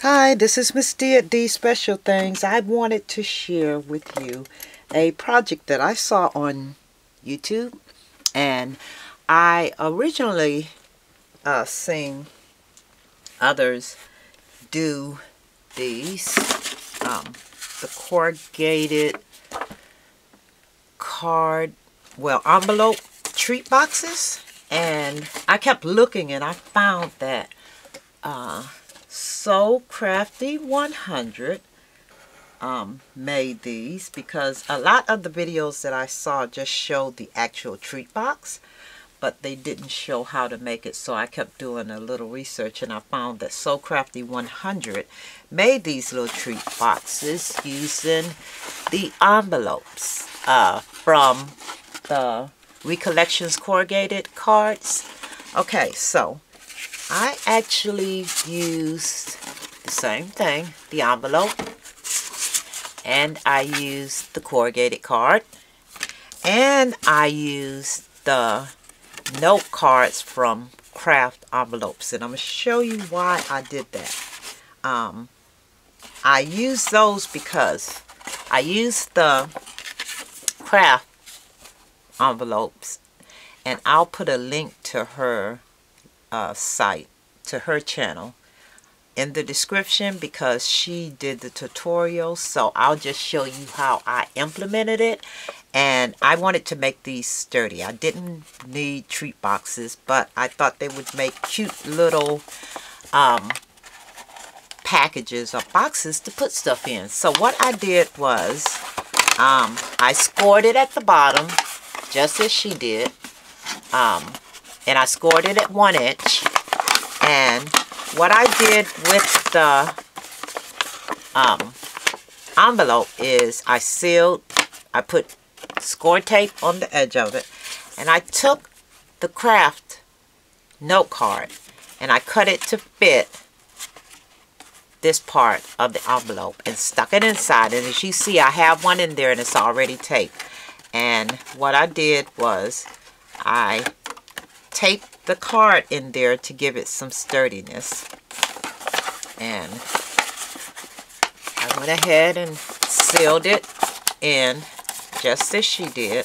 Hi, this is Miss D at D Special Things. I wanted to share with you a project that I saw on YouTube, and I originally seen others do these, the corrugated card, envelope treat boxes, and I kept looking and I found that SoCrafty100 made these, because a lot of the videos that I saw just showed the actual treat box, but they didn't show how to make it. So I kept doing a little research and I found that SoCrafty100 made these little treat boxes using the envelopes from the Recollections corrugated cards. Okay, so I actually used the same thing, the envelope, and I used the corrugated card, and I used the note cards from craft envelopes, and I'm going to show you why I did that. I used those because I used the craft envelopes, and I'll put a link to her site, to her channel, in the description, because she did the tutorial. So I'll just show you how I implemented it. And I wanted to make these sturdy. I didn't need treat boxes, but I thought they would make cute little packages or boxes to put stuff in. So what I did was I scored it at the bottom just as she did, and I scored it at 1 inch. And what I did with the envelope is I put score tape on the edge of it, and I took the craft note card and I cut it to fit this part of the envelope and stuck it inside. And as you see, I have one in there and it's already taped. And what I did was I taped the card in there to give it some sturdiness, and I went ahead and sealed it in just as she did.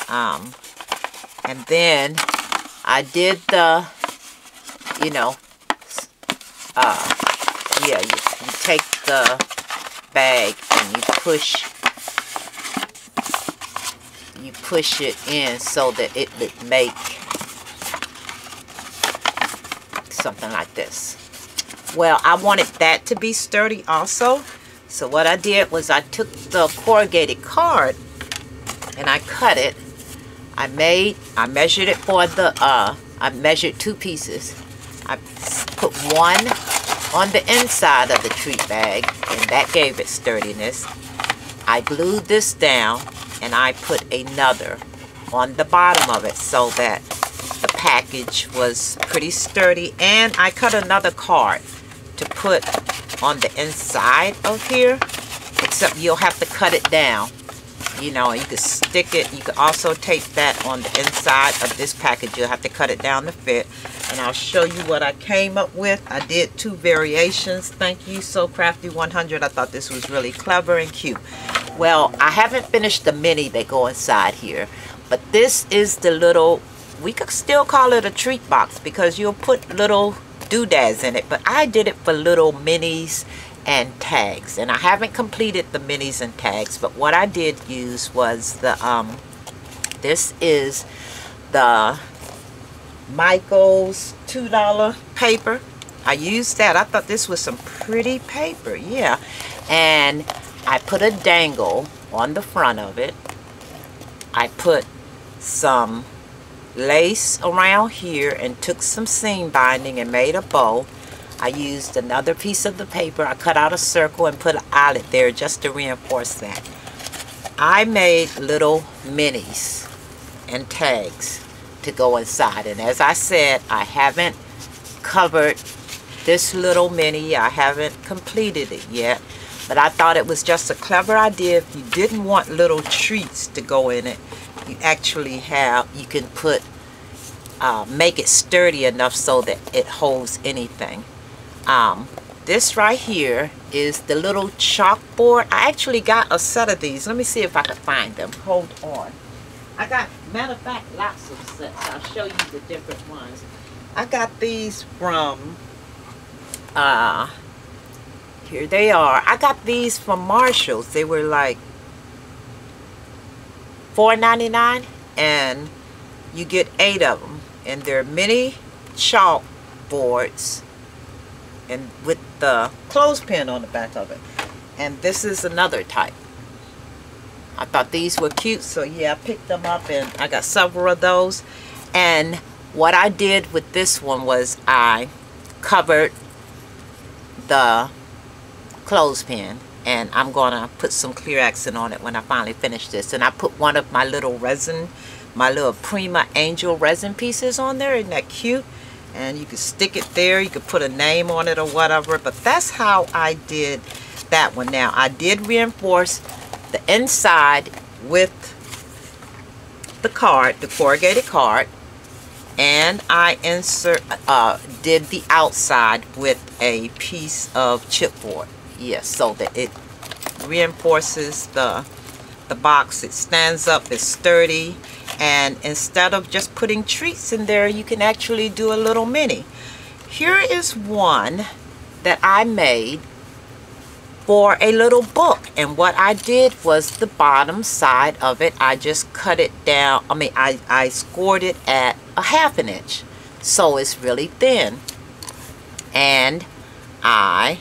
And then I did the, you take the bag and you push it in so that it would make something like this. Well, I wanted that to be sturdy also. So what I did was I took the corrugated card and I cut it. I measured it for the, I measured 2 pieces. I put one on the inside of the treat bag, and that gave it sturdiness. I glued this down and I put another on the bottom of it so that the package was pretty sturdy. And I cut another card to put on the inside of here, except you'll have to cut it down. You can stick it. You can also tape that on the inside of this package. You'll have to cut it down to fit. And I'll show you what I came up with. I did 2 variations. Thank you, SoCrafty100. I thought this was really clever and cute. Well, I haven't finished the mini that go inside here, but this is the little, we could still call it a treat box because you'll put little doodads in it, but I did it for little minis and tags, and I haven't completed the minis and tags. But what I did use was the this is the Michael's $2 paper. I used that. I thought this was some pretty paper, yeah. And I put a dangle on the front of it. I put some lace around here and took some seam binding and made a bow. I used another piece of the paper. I cut out a circle and put an eyelet there just to reinforce that. I made little minis and tags to go inside. And as I said, I haven't covered this little mini. I haven't completed it yet. But I thought it was just a clever idea. If you didn't want little treats to go in it, you actually you can put, make it sturdy enough so that it holds anything. this right here is the little chalkboard. I actually got a set of these. Let me see if I can find them. Hold on. I got, matter of fact, lots of sets. I'll show you the different ones. I got these from, here they are. I got these from Marshall's. They were like $4.99, and you get 8 of them. And they're mini chalkboards, and with the clothespin on the back of it. And this is another type. I thought these were cute, so yeah, I picked them up, and I got several of those. And what I did with this one was I covered the clothespin, and I'm gonna put some clear accent on it when I finally finish this. And I put one of my little resin, my little Prima Angel resin pieces on there. Isn't that cute? And you can stick it there. You could put a name on it or whatever. But that's how I did that one. Now, I did reinforce the inside with the card, the corrugated card. And I did the outside with a piece of chipboard. Yes, so that it reinforces the box. It stands up, it's sturdy. And instead of just putting treats in there, you can actually do a little mini. Here is one that I made for a little book. And what I did was the bottom side of it, I just cut it down. I mean, I scored it at a 1/2 inch. So it's really thin. And I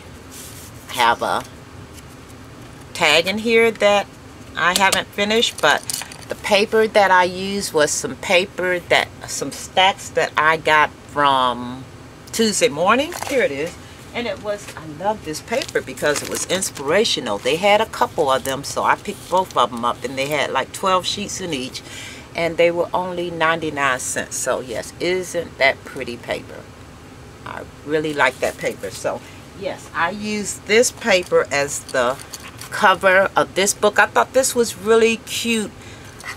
have a tag in here that I haven't finished, but the paper that I used was some paper that, some stacks that I got from Tuesday Morning. Here it is. And it was, I love this paper because it was inspirational. They had a couple of them, so I picked both of them up, and they had like 12 sheets in each, and they were only 99 cents. So yes, isn't that pretty paper? I really like that paper. So yes, I used this paper as the cover of this book. I thought this was really cute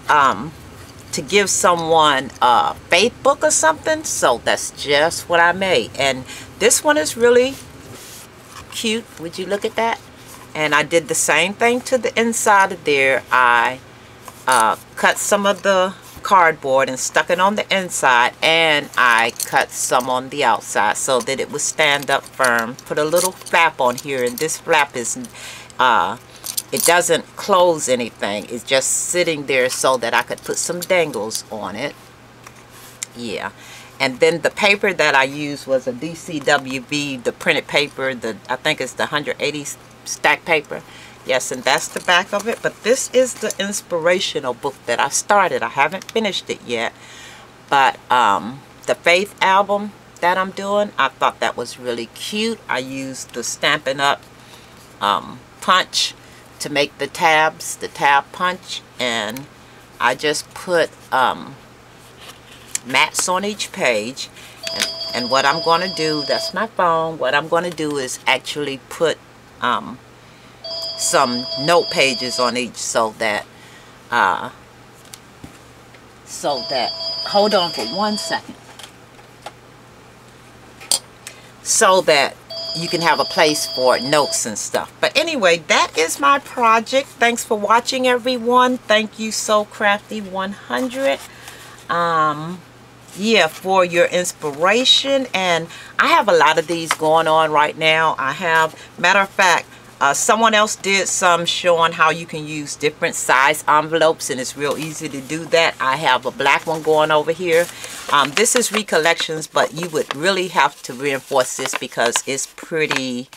to give someone a faith book or something. So that's just what I made. And this one is really cute. Would you look at that? And I did the same thing to the inside of there. I cut some of the cardboard and stuck it on the inside, and I cut some on the outside so that it would stand up firm. Put a little flap on here, and this flap is it doesn't close anything. It's just sitting there so that I could put some dangles on it. Yeah. And then the paper that I used was a DCWB, the printed paper, I think it's the 180 stack paper. Yes, and that's the back of it. But this is the inspirational book that I started. I haven't finished it yet. But the Faith album that I'm doing, I thought that was really cute. I used the Stampin' Up! Punch to make the tabs, the tab punch. And I just put mats on each page. And what I'm going to do, that's my phone, what I'm going to do is actually put some note pages on each so that hold on for 1 second, so that you can have a place for notes and stuff. But anyway, that is my project. Thanks for watching, everyone. Thank you, SoCrafty100. Yeah, for your inspiration. And I have a lot of these going on right now. I have, matter of fact, someone else did some showing how you can use different size envelopes, and it's real easy to do that. I have a black one going over here. This is Recollections, but you would really have to reinforce this because it's pretty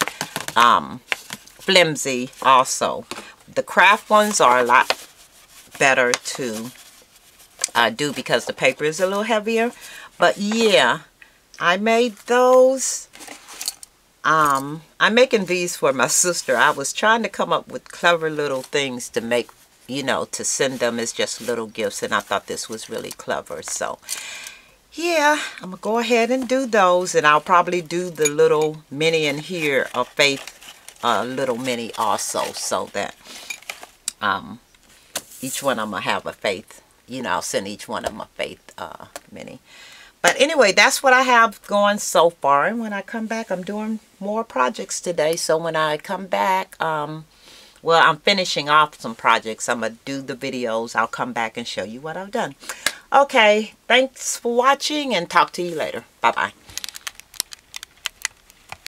flimsy also. The craft ones are a lot better to do because the paper is a little heavier. But yeah, I made those. I'm making these for my sister. I was trying to come up with clever little things to make, you know, to send them as just little gifts, and I thought this was really clever. So yeah, I'm gonna go ahead and do those, and I'll probably do the little mini in here, a Faith little mini also, so that each one I'm gonna have a Faith, you know, I'll send each one of them a Faith mini. But anyway, that's what I have going so far. And when I come back, I'm doing more projects today. So when I come back, well, I'm finishing off some projects. I'm going to do the videos. I'll come back and show you what I've done. Okay, thanks for watching and talk to you later. Bye-bye.